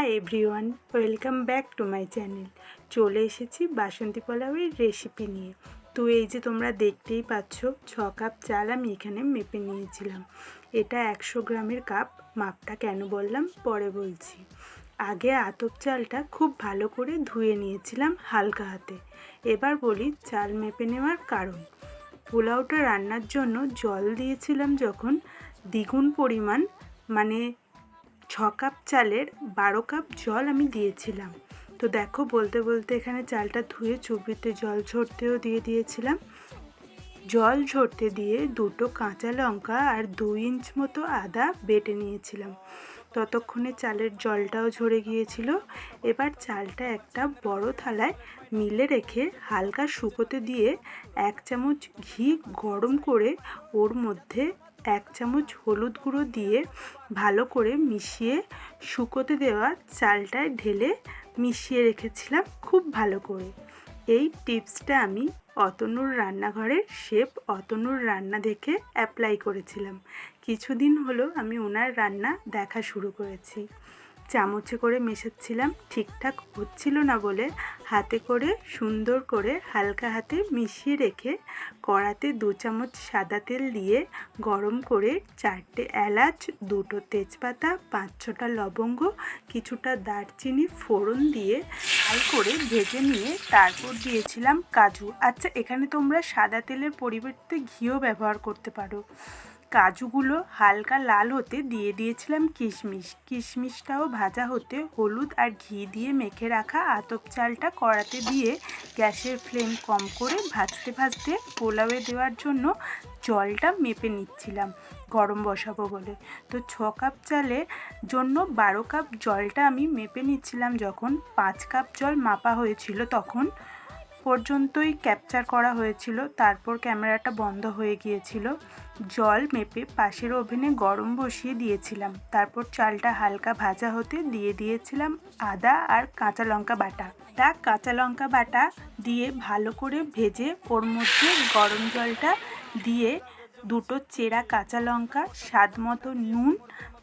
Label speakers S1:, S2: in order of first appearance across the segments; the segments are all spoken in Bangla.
S1: Hi everyone, welcome back to my channel. চলে এসেছি বাসন্তী পোলাওয়ের রেসিপি নিয়ে। তো এই যে তোমরা দেখতেই পাচ্ছ 6 কাপ চাল আমি এখানে মেপে নিয়েছিলাম। এটা 100 গ্রামের কাপ। মাপটা কেন বললাম পরে বলছি। আগে আতপ চালটা খুব ভালো করে ধুয়ে নিয়েছিলাম হালকা হাতে। এবার বলি চাল মেপে নেওয়ার কারণ। পোলাওটা রান্নার জন্য জল দিয়েছিলাম যখন দ্বিগুণ পরিমাণ, মানে 6 কাপ চালের 12 কাপ জল আমি দিয়েছিলাম। তো দেখো বলতে বলতে এখানে চালটা ধুয়ে চুবড়িতে জল ঝরতেও দিয়ে দিয়েছিলাম। জল ঝরতে দিয়ে 2টো কাঁচা লঙ্কা আর 2 ইঞ্চ মতো আদা বেটে নিয়েছিলাম। ততক্ষণে চালের জলটাও ঝরে গিয়েছিল। এবার চালটা একটা বড় থালায় মিলে রেখে হালকা শুকোতে দিয়ে 1 চামচ ঘি গরম করে ওর মধ্যে 1 চামচ হলুদ গুঁড়ো দিয়ে ভালো করে মিশিয়ে শুকোতে দেওয়া চালটায় ঢেলে মিশিয়ে রেখেছিলাম খুব ভালো করে। এই টিপসটা আমি অতনুর রান্নাঘরের শেফ অতনুর রান্না দেখে অ্যাপ্লাই করেছিলাম। কিছুদিন হলো আমি ওনার রান্না দেখা শুরু করেছি। চামচে করে মেশাচ্ছিলাম, ঠিকঠাক হচ্ছিল না বলে হাতে করে সুন্দর করে হালকা হাতে মিশিয়ে রেখে কড়াতে 2 চামচ সাদা তেল দিয়ে গরম করে 4টে এলাচ, 2টো তেজপাতা, 5-6টা লবঙ্গ, কিছুটা দারচিনি ফোড়ন দিয়ে লাল করে ভেজে নিয়ে তারপর দিয়েছিলাম কাজু। আচ্ছা, এখানে তোমরা সাদা তেলের পরিবর্তে ঘিও ব্যবহার করতে পারো। কাজুগুলো হালকা লাল হতে দিয়ে দিয়েছিলাম কিশমিশ। কিশমিশটাও ভাজা হতে হলুদ আর ঘি দিয়ে মেখে রাখা আতপ চালটা কড়াতে দিয়ে গ্যাসের ফ্লেম কম করে ভাজতে ভাজতে পোলাওয়ে দেওয়ার জন্য জলটা মেপে নিচ্ছিলাম গরম বসাবো বলে। তো 6 কাপ চালের জন্য 12 কাপ জলটা আমি মেপে নিচ্ছিলাম। যখন 5 কাপ জল মাপা হয়েছিল তখন পর্যন্তই ক্যাপচার করা হয়েছিল, তারপর ক্যামেরাটা বন্ধ হয়ে গিয়েছিল। জল মেপে পাশের ওভেনে গরম বসিয়ে দিয়েছিলাম। তারপর চালটা হালকা ভাজা হতে দিয়ে দিয়েছিলাম আদা আর কাঁচা লঙ্কা বাটা। কাঁচা লঙ্কা বাটা দিয়ে ভালো করে ভেজে ওর মধ্যে গরম জলটা দিয়ে 2টো চেরা কাঁচা লঙ্কা, স্বাদ মতো নুন,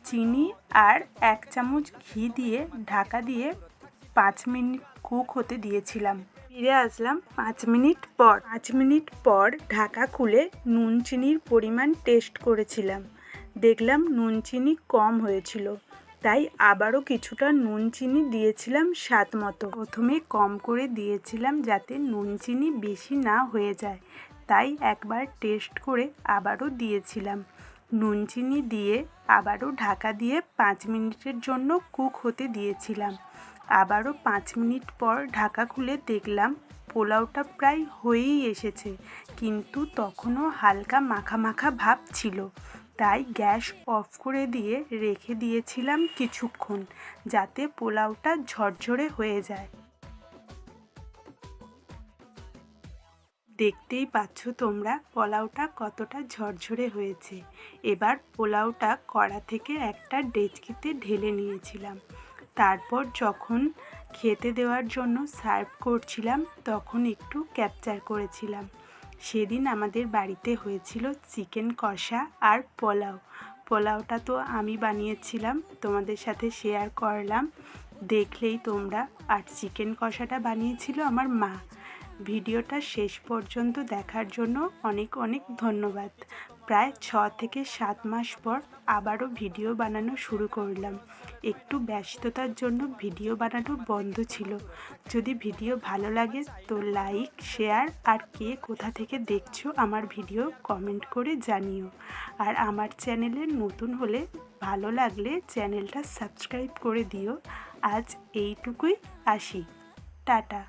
S1: চিনি আর 1 চামচ ঘি দিয়ে ঢাকা দিয়ে 5 মিনিট কুক হতে দিয়েছিলাম। ফিরে আসলাম 5 মিনিট পর। 5 মিনিট পর ঢাকা খুলে নুন চিনির পরিমাণ টেস্ট করেছিলাম। দেখলাম নুন চিনি কম হয়েছিল, তাই আবারও কিছুটা নুন চিনি দিয়েছিলাম স্বাদ মতো। প্রথমে কম করে দিয়েছিলাম যাতে নুন চিনি বেশি না হয়ে যায়, তাই একবার টেস্ট করে আবারও দিয়েছিলাম। নুন চিনি দিয়ে আবারও ঢাকা দিয়ে 5 মিনিটের জন্য কুক হতে দিয়েছিলাম। আবারও 5 মিনিট পর ঢাকা খুলে দেখলাম পোলাওটা প্রায় হয়েই এসেছে, কিন্তু তখনও হালকা মাখা মাখা ভাব ছিল। তাই গ্যাস অফ করে দিয়ে রেখে দিয়েছিলাম কিছুক্ষণ, যাতে পোলাওটা ঝরঝরে হয়ে যায়। দেখতেই পাচ্ছ তোমরা পোলাওটা কতটা ঝরঝরে হয়েছে। এবার পোলাওটা কড়া থেকে একটা ডেচকিতে ঢেলে নিয়েছিলাম। তারপর যখন খেতে দেওয়ার জন্য সার্ভ করছিলাম তখন একটু ক্যাপচার করেছিলাম। সেদিন আমাদের বাড়িতে হয়েছিল চিকেন কষা আর পোলাও। পোলাওটা তো আমি বানিয়েছিলাম, তোমাদের সাথে শেয়ার করলাম, দেখলেই তোমরা। আর চিকেন কষাটা বানিয়েছিল আমার মা। ভিডিওটা শেষ পর্যন্ত দেখার জন্য অনেক অনেক ধন্যবাদ। প্রায় 6 থেকে 7 মাস পর আবারও ভিডিও বানানো শুরু করলাম। একটু ব্যস্ততার জন্য ভিডিও বানানো বন্ধ ছিল। যদি ভিডিও ভালো লাগে তো লাইক, শেয়ার আর কে কোথা থেকে দেখছো আমার ভিডিও কমেন্ট করে জানিও। আর আমার চ্যানেলে নতুন হলে ভালো লাগলে চ্যানেলটা সাবস্ক্রাইব করে দিও। আজ এইটুকুই, আসি, টাটা।